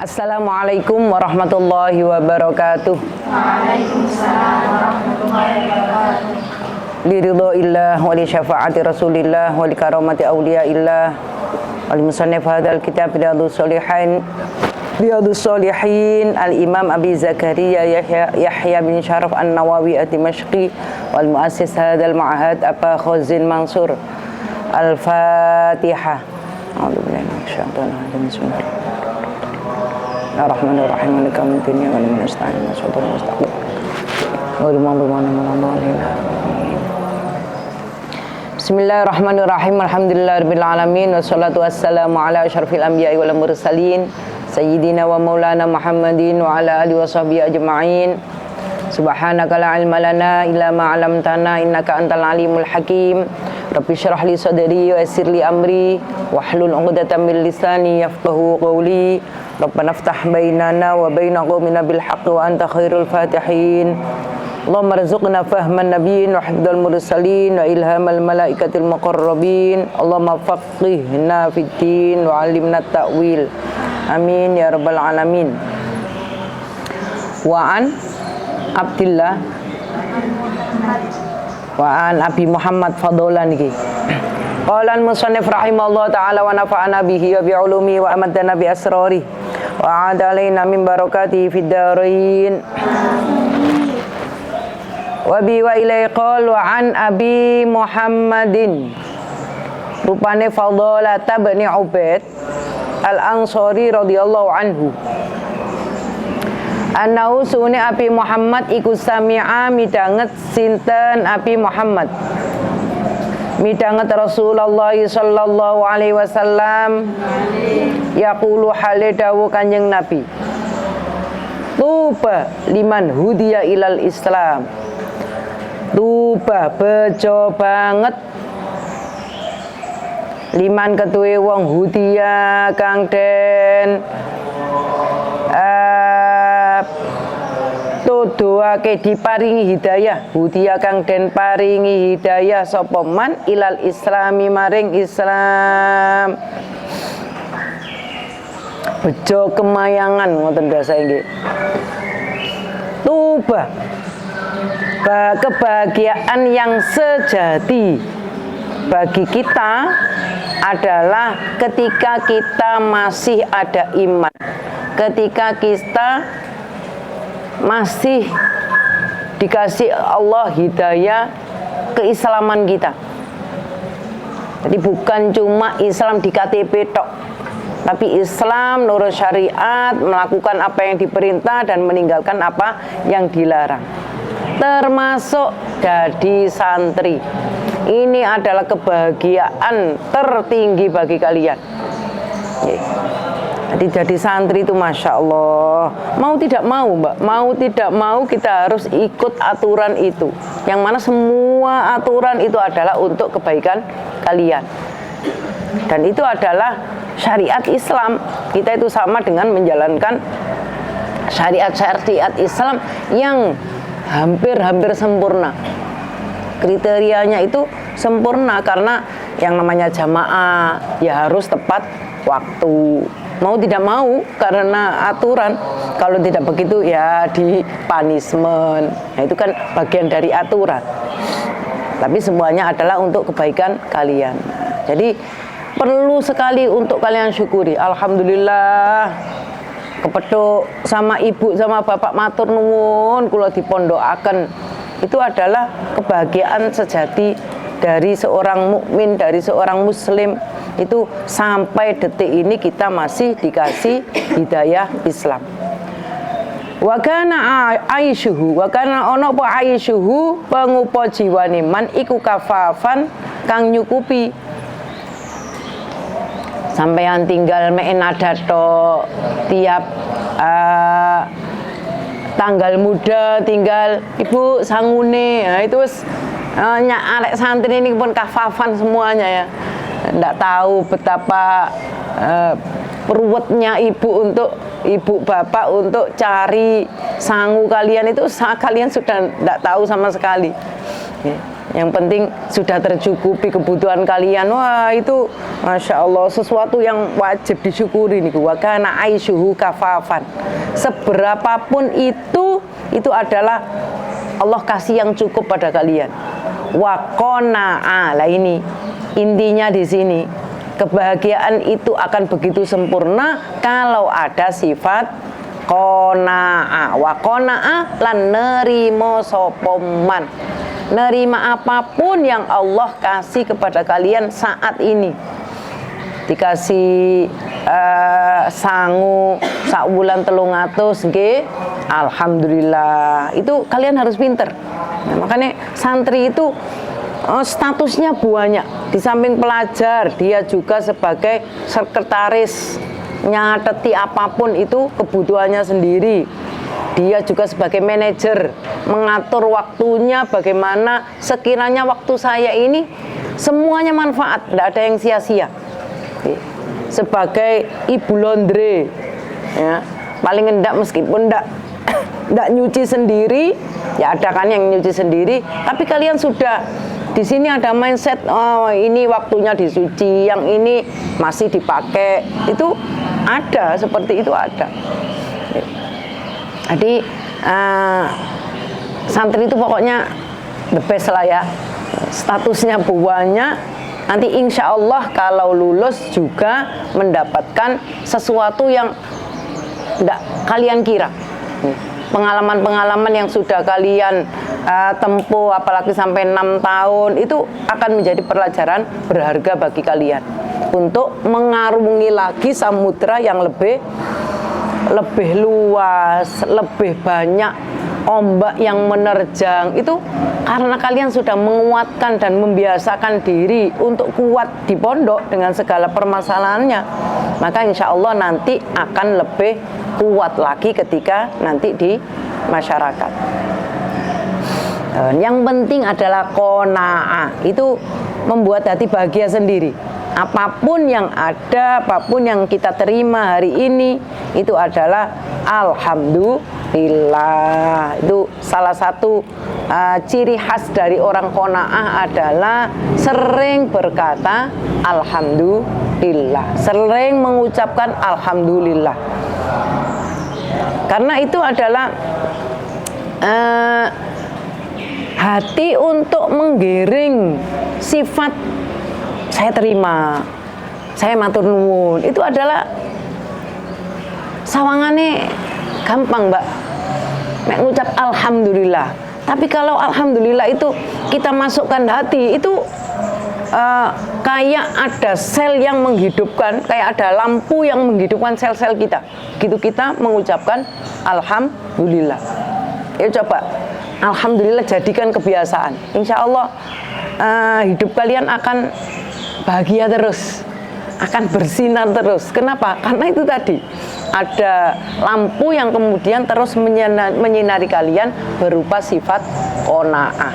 Assalamualaikum warahmatullahi wabarakatuh. Waalaikumsalam warahmatullahi wabarakatuh. Liridhoillah wa li syafaati rasulillah wa li karamati awliyaillah wa li musannif hadzal kitab Riyadhus Shalihin al-Imam Abi Zakaria Yahya bin Syaraf An-Nawawi Ad-Dimashqi wal muassis hadzal ma'had Aba Khazin Mansur. Al-Fatihah. A'udzubillahi minasyaitonir rajim. Bismillahirrahmanirrahim. Ar-Rahmanir-Rahim maliki yaumiddin wa iyyaka nasta'in ihdinas siratal mustaqim. Bismillahirrahmanirrahim. Alhamdulillahirabbil alamin wassalatu wassalamu ala asyrafil anbiya'i wal mursalin sayyidina wa maulana Muhammadin wa ala alihi washabbihi ajma'in. Subhanaka la ilma lana illa ma 'allamtana innaka antal alimul hakim. Rabbi syrah li sadri wa yassir li amri wahlul 'uqdatam min lisani yafqahu qawli. Rabbana iftah bainana wa baina qaumina bil haqqi wa anta khairul fatihin. Allahumma rzuqna fahman nabiyyin wa hifdzal mursalin wa ilhamal malaikatil muqarrabin. Allahumma faqihna fid din wa 'allimna ta'wil. Amin ya rabbal alamin. Wa an Abdillah wa an Abi Muhammad Fadlan iki. Qala al-musannif rahimahullah ta'ala wa nafa'ana bihi wa bi 'ulumi wa amadana bi asrari wa 'ada alaina min barakatihi fid dharain. Wa bi wa ilai qala wa an Abi Muhammadin rupane Fadlah bin Ubaid Al-Ansari radhiyallahu anhu. Anau sune Abi Muhammad iku sami'a midanget sinten Abi Muhammad midanget Rasulullah sallallahu alaihi wasallam yaqulu hale dawuh Kanjeng Nabi, tuba liman hudiya ilal Islam. Tuba bejo banget liman ketuwe wong hudiya kang den tuduhake diparingi hidayah, hudiya kang den paringi hidayah sapa man ilal islami maring Islam. Bejo kemayangan ngoten basa nggih. Tuba kebahagiaan yang sejati bagi kita adalah ketika kita masih ada iman, ketika kita masih dikasih Allah hidayah keislaman kita. Jadi bukan cuma Islam di KTP tok, tapi Islam nurut syariat, melakukan apa yang diperintah dan meninggalkan apa yang dilarang. Termasuk jadi santri. Ini adalah kebahagiaan tertinggi bagi kalian. Jadi jadi santri itu Masya Allah. Mau tidak mau Mbak, mau tidak mau kita harus ikut aturan itu. Yang mana semua aturan itu adalah untuk kebaikan kalian. Dan itu adalah syariat Islam. Kita itu sama dengan menjalankan syariat-syariat Islam yang hampir-hampir sempurna. Kriterianya itu sempurna karena yang namanya jamaah ya harus tepat waktu. Mau tidak mau karena aturan. Kalau tidak begitu ya di punishment. Nah itu kan bagian dari aturan. Tapi semuanya adalah untuk kebaikan kalian. Jadi perlu sekali untuk kalian syukuri. Alhamdulillah kepethuk sama ibu sama bapak matur nuwun kula dipondokaken. Itu adalah kebahagiaan sejati dari seorang mukmin, dari seorang muslim. Itu sampai detik ini kita masih dikasih hidayah Islam. Wa kana aishuhu, wa kana ono apa aishuhu pengupo jiwane man iku kafafan kang nyukupi. Sampeyan tinggal mek nada tok tiap tanggal muda tinggal ibu sangune. Nah, itu wis arek santri ini pun kafafan semuanya ya. Nggak tahu betapa ruwetnya ibu bapak untuk cari sangu kalian itu kalian sudah nggak tahu sama sekali. Ya. Yang penting sudah tercukupi kebutuhan kalian. Wah, itu Masya Allah sesuatu yang wajib disyukuri nih. Wa kana aisyuhu kafafan. Seberapapun itu adalah Allah kasih yang cukup pada kalian. Wa qana'a. Lah ini intinya di sini. Kebahagiaan itu akan begitu sempurna kalau ada sifat qana'a. Wa qana'a lan nerimo sopoman. Nerima apapun yang Allah kasih kepada kalian saat ini. Dikasih sangu sak wulan 300 nggih, alhamdulillah. Itu kalian harus pinter. Nah, makanya santri itu statusnya banyak. Di samping pelajar, dia juga sebagai sekretaris, nyateti apapun itu kebutuhannya sendiri. Dia juga sebagai manajer, mengatur waktunya bagaimana sekiranya waktu saya ini semuanya manfaat, tidak ada yang sia-sia. Sebagai ibu laundry, ya, paling enggak meskipun enggak nyuci sendiri, ya ada kan yang nyuci sendiri, tapi kalian sudah di sini ada mindset, oh ini waktunya disuci, yang ini masih dipakai, itu ada, seperti itu ada. Jadi santri itu pokoknya the best lah ya, statusnya banyak. Nanti insya Allah kalau lulus juga mendapatkan sesuatu yang tidak kalian kira. Pengalaman-pengalaman yang sudah kalian tempuh, apalagi sampai 6 tahun, itu akan menjadi pelajaran berharga bagi kalian untuk mengarungi lagi samudra yang lebih luas, lebih banyak ombak yang menerjang. Itu karena kalian sudah menguatkan dan membiasakan diri untuk kuat di pondok dengan segala permasalahannya, maka insya Allah nanti akan lebih kuat lagi ketika nanti di masyarakat. Yang penting adalah qanaah, itu membuat hati bahagia sendiri. Apapun yang ada, apapun yang kita terima hari ini, itu adalah alhamdulillah. Itu salah satu ciri khas dari orang qanaah adalah sering berkata alhamdulillah, sering mengucapkan alhamdulillah. Karena itu adalah hati untuk menggiring sifat saya terima, saya matur nuwun. Itu adalah sawangannya gampang, Mbak. Nek ngucap alhamdulillah. Tapi kalau alhamdulillah itu kita masukkan hati, itu kayak ada sel yang menghidupkan, kayak ada lampu yang menghidupkan sel-sel kita. Gitu kita mengucapkan alhamdulillah. Ya coba, alhamdulillah jadikan kebiasaan. Insya Allah hidup kalian akan bahagia terus, akan bersinar terus. Kenapa? Karena itu tadi ada lampu yang kemudian terus menyinari kalian berupa sifat qanaah.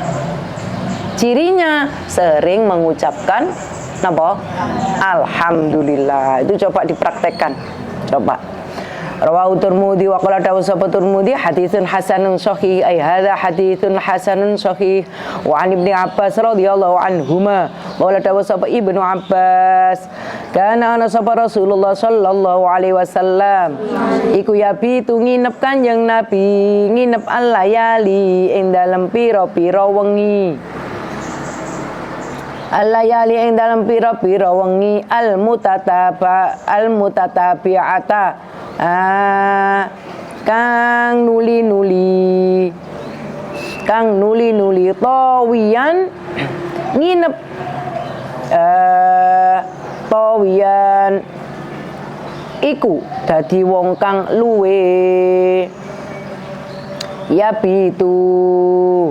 Cirinya sering mengucapkan apa? Alhamdulillah. Itu coba dipraktekkan. Coba. Rawahu Tirmidzi wa qala dawsaba Tirmidzi haditsun hasanun sahih, ay hadza haditsun hasanun sahih. Wa an Ibnu Abbas radhiyallahu anhuma qala dawsaba Ibnu Abbas kana ana sapa Rasulullah sallallahu alaihi wasallam iku yabitu nginep Kanjeng Nabi, nginep al-layali ing dalem pira-pira wengi. Al-layali ing dalem pira-pira wengi al-mutatabi'ata kang nuli-nuli tawiyan nginep tawiyan iku dadi wong kang luwe ya pitu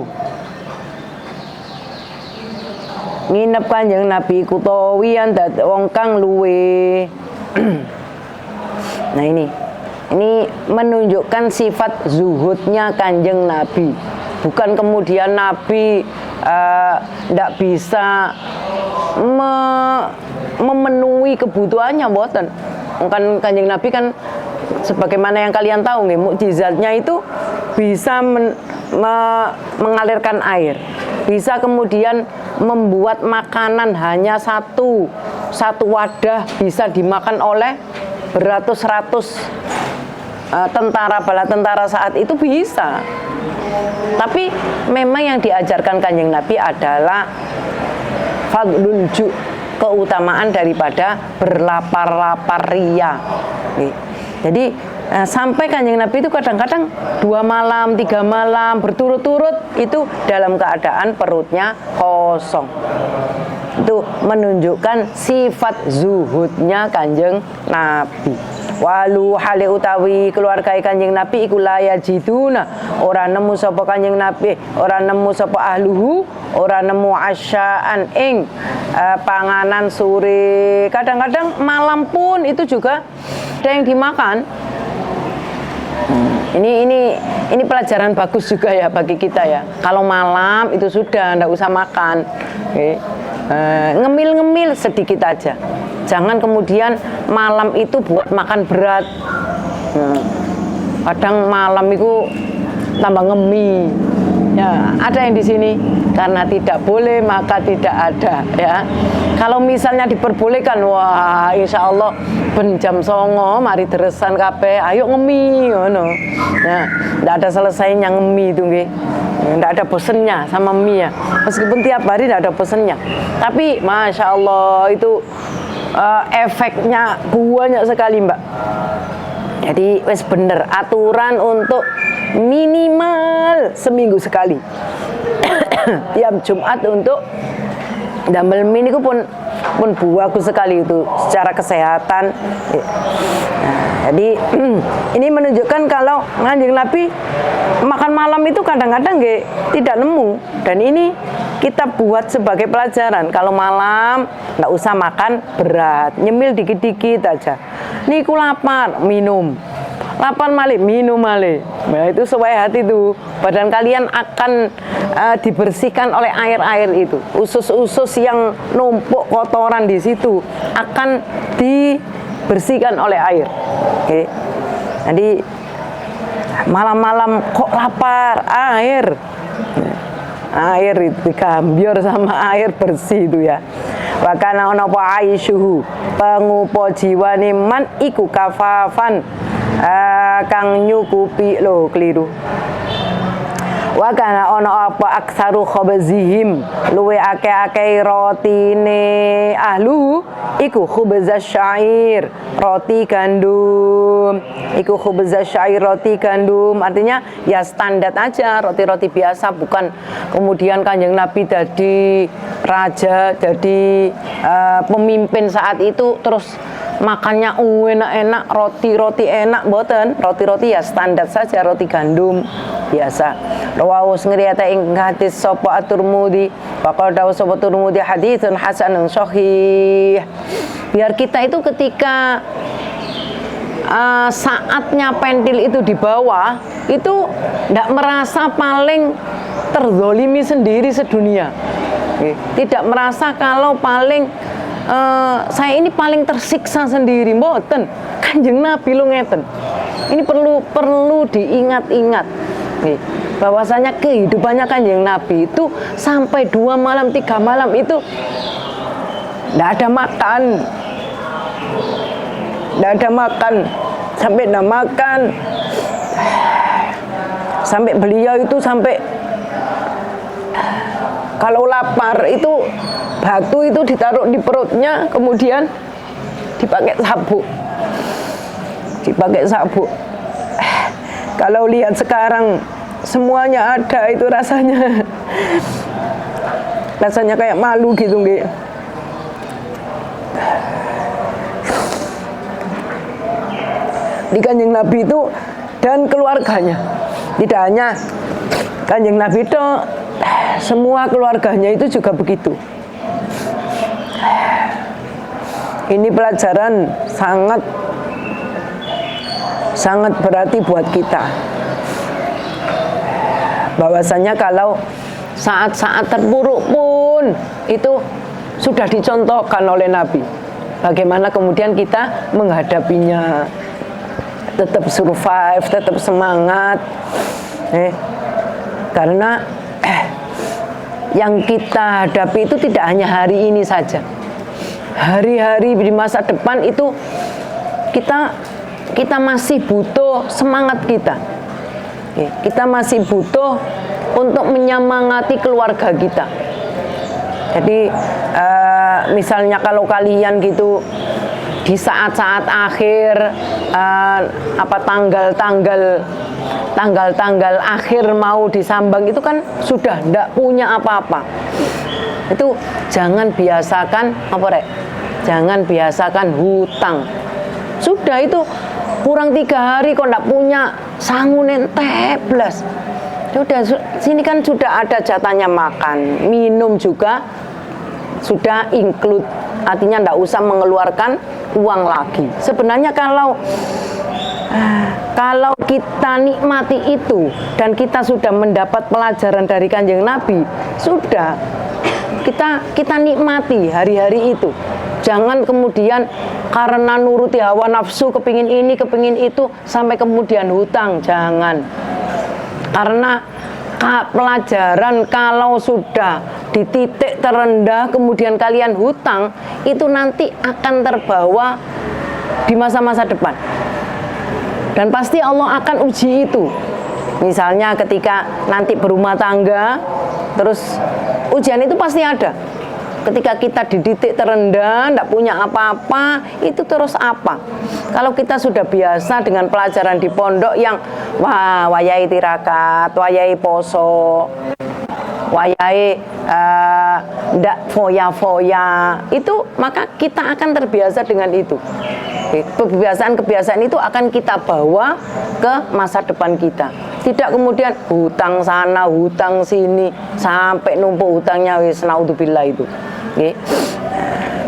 nginep Kanjeng Nabi ku tawiyan dadi wong kang luwe. Nah ini menunjukkan sifat zuhudnya Kanjeng Nabi. Bukan kemudian Nabi tidak bisa memenuhi kebutuhannya, mboten. Kan Kanjeng Nabi kan sebagaimana yang kalian tahu nih, mukjizatnya itu bisa mengalirkan air, bisa kemudian membuat makanan hanya satu wadah bisa dimakan oleh beratus-ratus tentara, bala tentara saat itu bisa. Tapi memang yang diajarkan Kanjeng Nabi adalah fadlul ju', keutamaan daripada berlapar-lapar ria. Jadi sampai Kanjeng Nabi itu kadang-kadang 2 malam, 3 malam berturut-turut itu dalam keadaan perutnya kosong. Itu menunjukkan sifat zuhudnya Kanjeng Nabi. Walu hale utawi keluarga Kanjeng Nabi iku la yajiduna, ora nemu sapa Kanjeng Nabi, ora nemu sapa ahluhu, ora nemu asyaan ing panganan sore. Kadang-kadang malam pun itu juga ada yang dimakan. Ini pelajaran bagus juga ya bagi kita ya. Kalau malam itu sudah ndak usah makan. Ngemil-ngemil sedikit aja. Jangan kemudian malam itu buat makan berat. Kadang malam itu tambah ngemi. Ya, ada yang di sini karena tidak boleh maka tidak ada ya. Kalau misalnya diperbolehkan, wah insya Allah ben jam 09.00 mari deresan kabeh, ayo ngemi ngono. Ya, ndak ada selesainya ngemi itu nggih. Nggak ada bosennya sama mie ya. Meskipun tiap hari nggak ada bosennya. Tapi Masya Allah itu efeknya banyak sekali Mbak. Jadi wes bener aturan untuk minimal seminggu sekali. Tiap Jumat untuk damel mie itu pun bagus sekali itu secara kesehatan. Nah, jadi ini menunjukkan kalau Kanjeng Nabi makan malam itu kadang-kadang tidak nemu, dan ini kita buat sebagai pelajaran. Kalau malam nggak usah makan berat, nyemil dikit-dikit aja. Niku lapar, minum. Lapar malik, minum malik. Nah, itu sesuai hati tuh. Badan kalian akan dibersihkan oleh air-air itu. Usus-usus yang numpuk kotoran di situ akan dibersihkan oleh air. Oke. Jadi malam-malam kok lapar, air itu digambior sama air bersih itu ya. Wa kana ana apa aisyuhu, pangupo jiwane man iku kafafan, kang nyukupi lo keliru. Wa kana ana apa aksaru khobazihim, luwe akeh-akeh rotine ahlu iku khubzaz syair, roti gandum. Iku khubzaz syair, roti gandum, artinya ya standar aja, roti-roti biasa, bukan kemudian Kanjeng Nabi jadi raja, jadi pemimpin saat itu terus makannya enak-enak, roti-roti enak, boten. Roti-roti ya standar saja, roti gandum biasa. Rawahu ngriata ing hadis sapa At-Tirmidzi, faqala dawu sapa Tirmidzi haditsun hasanun sahih. Biar kita itu ketika saatnya pentil itu di bawah itu tidak merasa paling terzolimi sendiri sedunia, tidak merasa kalau paling saya ini paling tersiksa sendiri, mboten. Kanjeng Nabi lu ngeten. Ini perlu diingat-ingat bahwasanya kehidupannya Kanjeng Nabi itu sampai 2 malam 3 malam itu tidak ada makan. Tidak ada makan, sampai tidak makan, sampai beliau itu sampai kalau lapar itu batu itu ditaruh di perutnya, kemudian dipakai sabuk. Kalau lihat sekarang semuanya ada itu rasanya kayak malu gitu nggih. Di Kanjeng Nabi itu dan keluarganya, tidak hanya Kanjeng Nabi itu, semua keluarganya itu juga begitu. Ini pelajaran sangat berarti buat kita, bahwasanya kalau saat-saat terburuk pun itu sudah dicontohkan oleh Nabi, bagaimana kemudian kita menghadapinya, tetap survive, tetap semangat. Karena yang kita hadapi itu tidak hanya hari ini saja. Hari-hari di masa depan itu kita masih butuh semangat kita. Kita masih butuh untuk menyemangati keluarga kita. Jadi misalnya kalau kalian gitu di saat-saat akhir tanggal-tanggal akhir mau disambang itu kan sudah tidak punya apa-apa. Itu jangan biasakan jangan biasakan hutang. Sudah itu kurang 3 hari kok tidak punya sangunen teblas. Sudah sini kan sudah ada jatahnya makan, minum juga sudah include. Artinya tidak usah mengeluarkan uang lagi. Sebenarnya kalau kita nikmati itu dan kita sudah mendapat pelajaran dari Kanjeng Nabi, sudah kita nikmati hari-hari itu. Jangan kemudian karena nuruti hawa nafsu, kepingin ini, kepingin itu, sampai kemudian hutang. Jangan. Karena pelajaran kalau sudah di titik terendah kemudian kalian hutang, itu nanti akan terbawa di masa-masa depan. Dan pasti Allah akan uji itu. Misalnya ketika nanti berumah tangga, terus ujian itu pasti ada. Ketika kita di titik terendah, tidak punya apa-apa, itu terus apa? Kalau kita sudah biasa dengan pelajaran di pondok yang wayai tirakat, wayai poso, wayai ndak foya-foya, itu maka kita akan terbiasa dengan itu. Kebiasaan-kebiasaan itu akan kita bawa ke masa depan kita. Tidak kemudian hutang sana, hutang sini, sampai numpuk hutangnya wis naudzubillah itu. Nggih.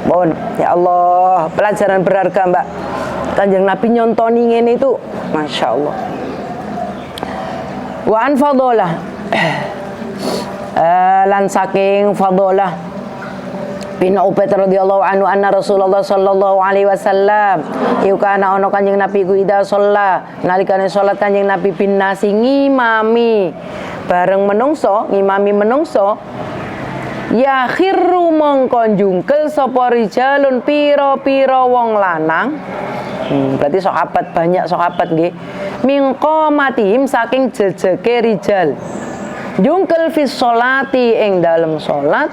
Mohon ya Allah, pelajaran berharga Mbak. Kanjeng Nabi nyontoni ngene itu, Masya Allah. Wa an fadhalah. Lan saking fadhalah bin Ubaid radhiyallahu anhu anna Rasulullah sallallahu alaihi wasallam iku kana ana Kanjeng Nabi ku ida sholla nalikane salat Kanjeng Nabi bin nasi ngimami bareng menungso, ngimami menungso, ya khirru mongko njungkel sapa rijalun pira-pira wong lanang. Berarti sahabat, banyak sahabat nggih. Min qamatihim saking jejeke rijal. Njungkel fi sholati ing dalem salat.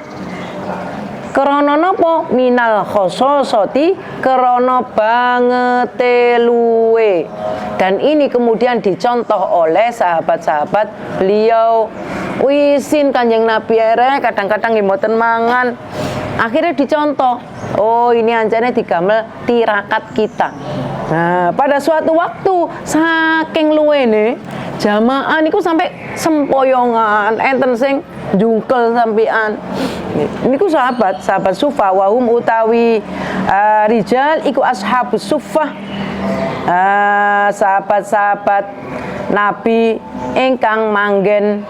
Krana napa? Minal khososoti, krana bangete luwe. Dan ini kemudian dicontoh oleh sahabat-sahabat beliau. Wisin Kanjeng Nabi kadang-kadang mboten mangan. Akhirnya dicontoh. Oh, ini anjane digamel tirakat kita. Nah, pada suatu waktu saking luwene jamaah niku sampai sempoyongan, enten sing jungkel sampean. Niku sahabat sufa wahum utawi rijal iku ashabus sufah. Sahabat-sahabat Nabi ingkang manggen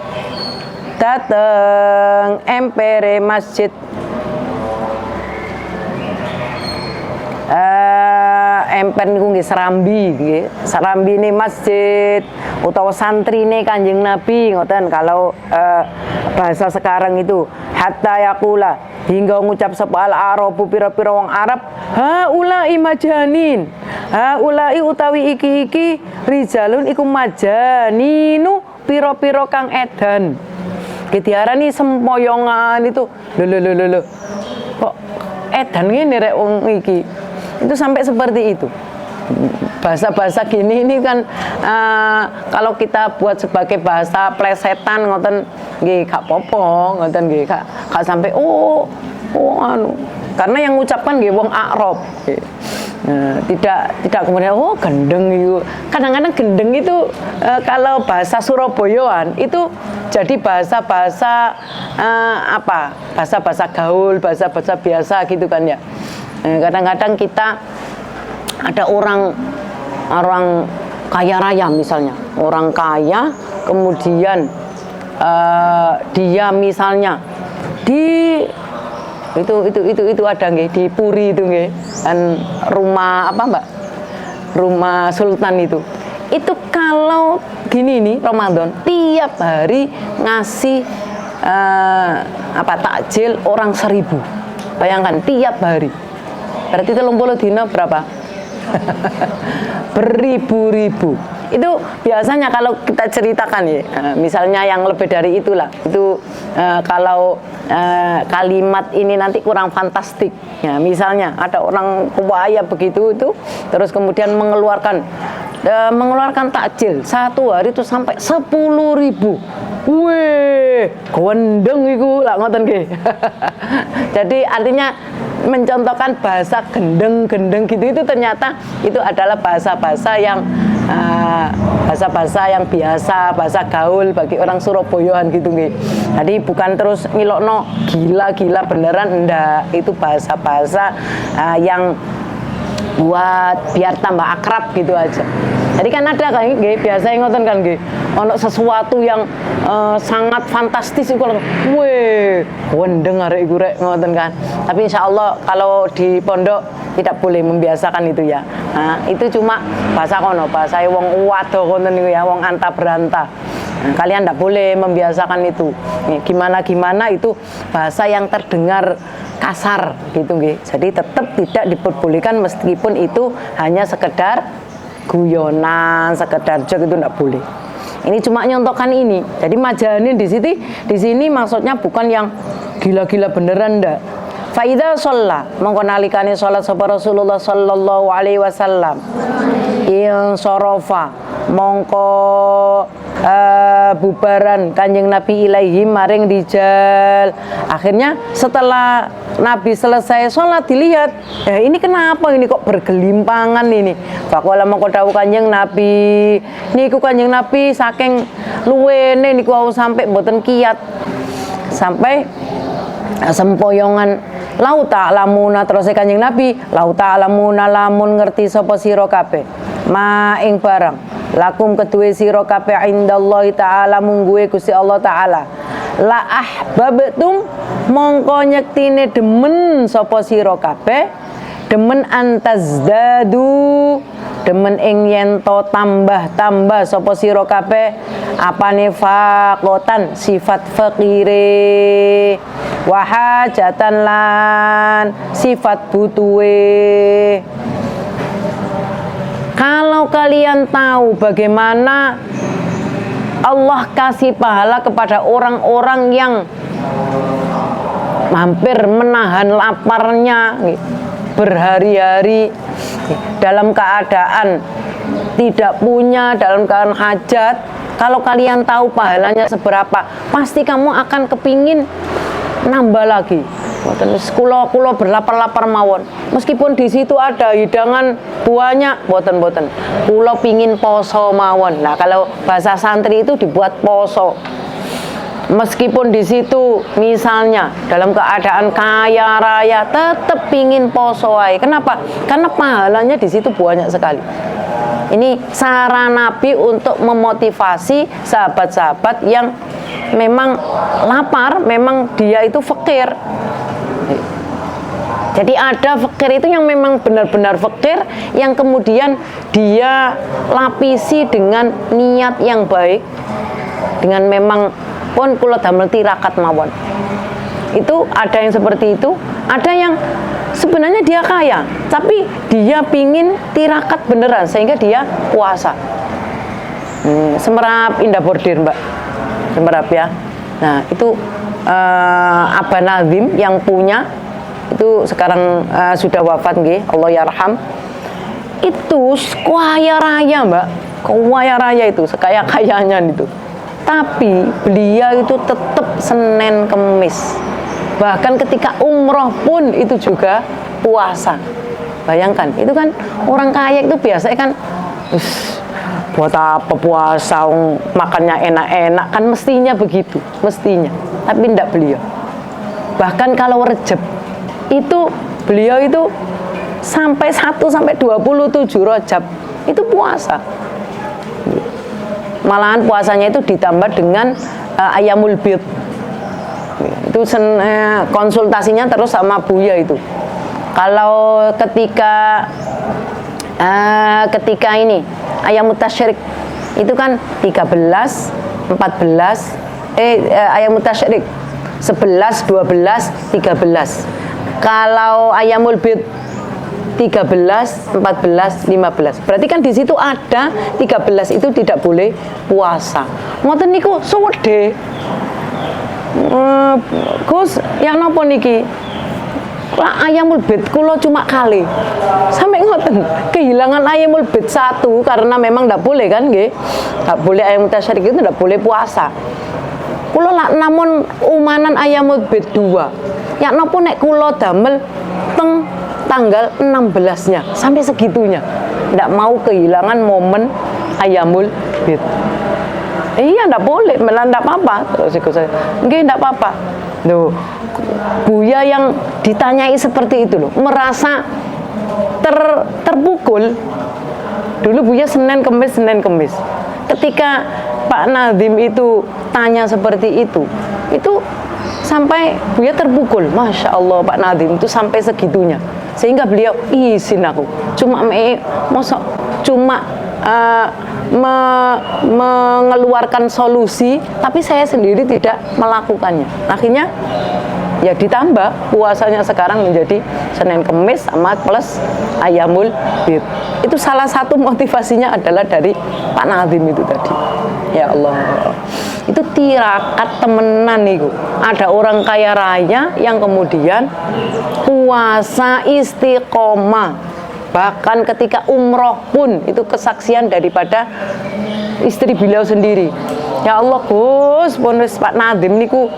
dateng empere masjid. Emper niku nggih serambi nggih. Serambine masjid utawa santrine Kanjeng Nabi ngoten kalau bahasa sekarang itu hatta yaqula hingga ngucap sapa al-arabu pira-pira wong Arab haula imajanin. Haulai utawi iki rijalun iku majaninu pira-pira kang edan. Diarani sempoyongan itu. Lho. Kok edan ngene rek wong iki. Itu sampai seperti itu. Bahasa-bahasa gini ini kan kalau kita buat sebagai bahasa plesetan ngoten nggih gak apa-apa, ngoten nggih gak sampai anu. Karena yang ngucapkan nggih wong Arab. Nah, tidak kemudian gendeng itu. Kadang-kadang gendeng itu kalau bahasa Surabayaan itu jadi bahasa-bahasa bahasa-bahasa gaul, bahasa-bahasa biasa gitu kan ya. Kadang-kadang kita ada orang kaya raya misalnya, orang kaya kemudian dia misalnya itu ada nggih di Puri itu nggih kan rumah apa Mbak, rumah sultan itu kalau gini nih Ramadan tiap hari ngasih takjil orang 1000. Bayangkan tiap hari. Berarti 30 dino berapa? Beribu-ribu. Itu biasanya kalau kita ceritakan ya, misalnya yang lebih dari itulah. Itu kalau kalimat ini nanti kurang fantastik. Ya, misalnya ada orang kaya begitu itu, terus kemudian mengeluarkan takjil satu hari itu sampai 10.000. Wih, gondeng iku lah ngoten nggih. Jadi artinya mencontohkan bahasa gendeng-gendeng gitu itu ternyata itu adalah bahasa-bahasa yang biasa, bahasa gaul bagi orang Surabayaan gitu nggih. Jadi bukan terus ngilokno gila-gila beneran, enggak. Itu bahasa-bahasa yang buat biar tambah akrab gitu aja. Jadi kan ada kan nggih, biasa ngoten kan nggih. Ono sesuatu yang sangat fantastis iku langsung, weh, wendeng arek iku rek ngoten kan. Tapi insyaallah kalau di pondok tidak boleh membiasakan itu ya. Nah, itu cuma bahasa kono, bahasa wong wado ngoten niku ya, wong anta beranta. Nah, kalian tidak boleh membiasakan itu. Gimana itu bahasa yang terdengar kasar gitu nggih. Jadi tetap tidak diperbolehkan meskipun itu hanya sekedar guyonan, sekedar joke, itu tidak boleh. Ini cuma nyontohkan ini. Jadi majanin di sini maksudnya bukan yang gila-gila beneran ndak. Faida sholat mongko nalikane sholat sapa Rasulullah sallallahu alaihi wasallam in sorofa mongko bubaran Kanjeng Nabi ilaihi maring rijal. Akhirnya setelah Nabi selesai sholat dilihat, ini kenapa ini kok bergelimpangan ini? Faqala mongko dawuh Kanjeng Nabi, niku Kanjeng Nabi saking luwene niku sampai mboten kiyat, sampai sempoyongan. Lau ta'lamuna terus Kanjeng Nabi, lau ta'lamuna lamun ngerti sapa sira kabeh ma ing barang lakum kedue sira kabeh indallahi ta'ala mungguhe Gusti Allah taala la ahbabtum mongko nyektine demen sapa sira kabeh demen antazdadu demen ing yen to tambah sapa sira kabeh apane faqotan sifat faqire wahajatan lan sifat butuhe. Kalau kalian tahu bagaimana Allah kasih pahala kepada orang-orang yang hampir menahan laparnya berhari-hari dalam keadaan tidak punya, dalam keadaan hajat, kalau kalian tahu pahalanya seberapa, pasti kamu akan kepingin nambah lagi. Kulo berlapar-lapar mawon. Meskipun di situ ada hidangan banyak, boten. Kulo pingin poso mawon. Nah, kalau bahasa santri itu dibuat poso. Meskipun di situ misalnya dalam keadaan kaya raya, tetap pingin poso aja. Kenapa? Karena pahalanya di situ banyak sekali. Ini cara Nabi untuk memotivasi sahabat-sahabat yang memang lapar, memang dia itu fakir. Jadi ada fakir itu yang memang benar-benar fakir, yang kemudian dia lapisi dengan niat yang baik, dengan memang pun kula damel tirakat mawon. Itu ada yang seperti itu, ada yang sebenarnya dia kaya, tapi dia pingin tirakat beneran sehingga dia puasa. Semerap Indah Bordir, Mbak. Semerap ya. Nah, itu Abah Nazim yang punya itu sekarang sudah wafat nggih, Allah yarham. Itu kaya raya, Mbak. Kaya raya itu, sekaya-kayanya itu. Tapi beliau itu tetap Senin Kemis. Bahkan ketika umroh pun itu juga puasa. Bayangkan, itu kan orang kaya itu biasanya kan buat apa puasa, makannya enak-enak, kan mestinya begitu, mestinya. Tapi tidak beliau. Bahkan kalau Rejab itu beliau itu sampai 1-27 Rajab itu puasa. Malahan puasanya itu ditambah dengan Ayamul Bid. Itu konsultasinya terus sama Buya itu. Kalau ketika ini Ayamut Tasyrik itu kan 13, 14, ayam mutasyrik 11, 12, 13. Kalau ayamul bid 13, 14, 15. Berarti kan di situ ada 13 itu tidak boleh puasa. Ngoten niku suwede. Gus, yang napa niki? Ayamul bid kula cuma kali. Sampai ngoten, kehilangan ayamul bid 1 karena memang tidak boleh kan nggih. Tidak boleh ayam mutasyarik itu tidak boleh puasa. Kula namun umanan ayamul bid 2. Yang napa nek kula damel teng tanggal 16-nya sampai segitunya. Tidak mau kehilangan momen ayamul bid. Iya, tidak boleh, malah tidak apa-apa. Terus ikut saya, enggak, tidak apa-apa. Loh, Buya yang ditanyai seperti itu loh, merasa terpukul. Dulu Buya Senin Kemis. Ketika Pak Nadhim itu tanya seperti itu sampai Buya terpukul. Masya Allah, Pak Nadhim itu sampai segitunya. Sehingga beliau izin aku cuma mengeluarkan solusi, tapi saya sendiri tidak melakukannya. Akhirnya ya ditambah puasanya sekarang menjadi Senin Kemis sama plus ayamul bid. Itu salah satu motivasinya adalah dari Pak Nadhim itu tadi. Ya Allah, itu tirakat temenan nih. Ada orang kaya raya yang kemudian puasa istiqomah, bahkan ketika umroh pun itu kesaksian daripada istri beliau sendiri. Ya Allah Gus, bonus Pak Nadhim niku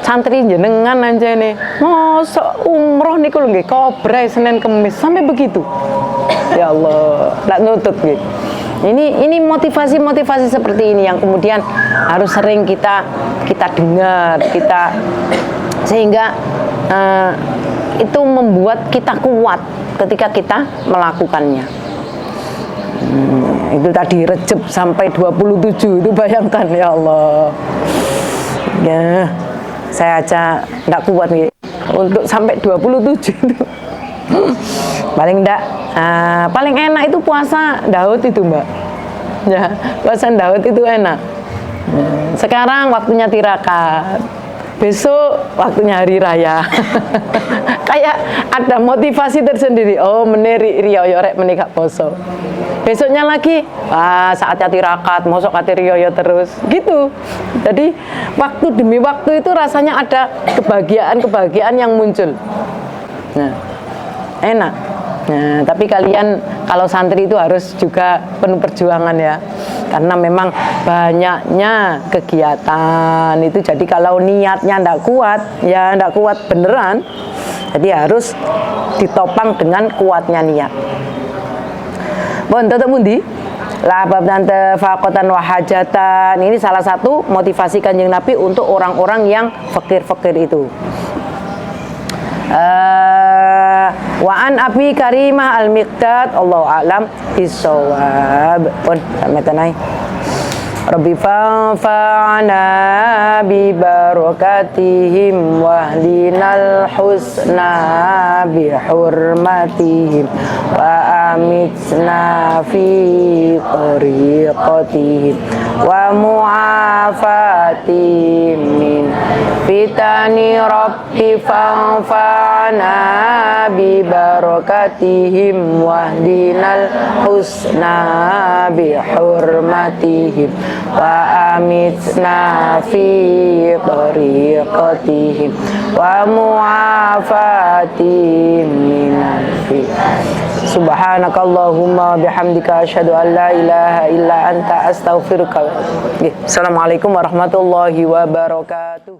santri jenengan aja nih, mosok umroh niku lho nggih kobre Senin Kemis sampai begitu. Ya Allah, ndak nutut gitu. Ini motivasi seperti ini yang kemudian harus sering kita dengar, sehingga itu membuat kita kuat ketika kita melakukannya. Itu tadi Rejab sampai 27 itu bayangkan, ya Allah. Ya, saya aja enggak kuat nih untuk sampai 27 itu. Paling enak itu puasa Daud itu, Mbak. Ya, puasa Daud itu enak. Sekarang waktunya tirakat. Besok waktunya hari raya. Kayak ada motivasi tersendiri. Oh, meneri riyo rek menikah poso. Besoknya lagi, saatnya tirakat, mosok kate riyo terus. Gitu. Jadi waktu demi waktu itu rasanya ada kebahagiaan yang muncul. Nah, enak. Nah, tapi kalian kalau santri itu harus juga penuh perjuangan ya, karena memang banyaknya kegiatan itu. Jadi kalau niatnya ndak kuat, ya ndak kuat beneran. Jadi harus ditopang dengan kuatnya niat. Bon, tetap mundi. Lah bab nante faqatan wa hajatan. Ini salah satu motivasi Kanjeng Nabi untuk orang-orang yang fakir-fakir itu. Wa an Abi Karimah Al-Miqdad, Allahu a'lam bis-shawab. Pun metanai. Rabbi fa'ana bi barakatihim wahdinal husna bi hurmatihim wa amitna fi tariqatihim wa mu'afatihim min fitani rabbi fa'ana bi barakatihim wahdinal husna bi hurmatihim wa amitna fi tariqatihim wa mu'afatihim minal fitnah. Subhanakallahumma bihamdika asyhadu an la ilaha illa anta astaghfiruka. Assalamualaikum warahmatullahi wabarakatuh.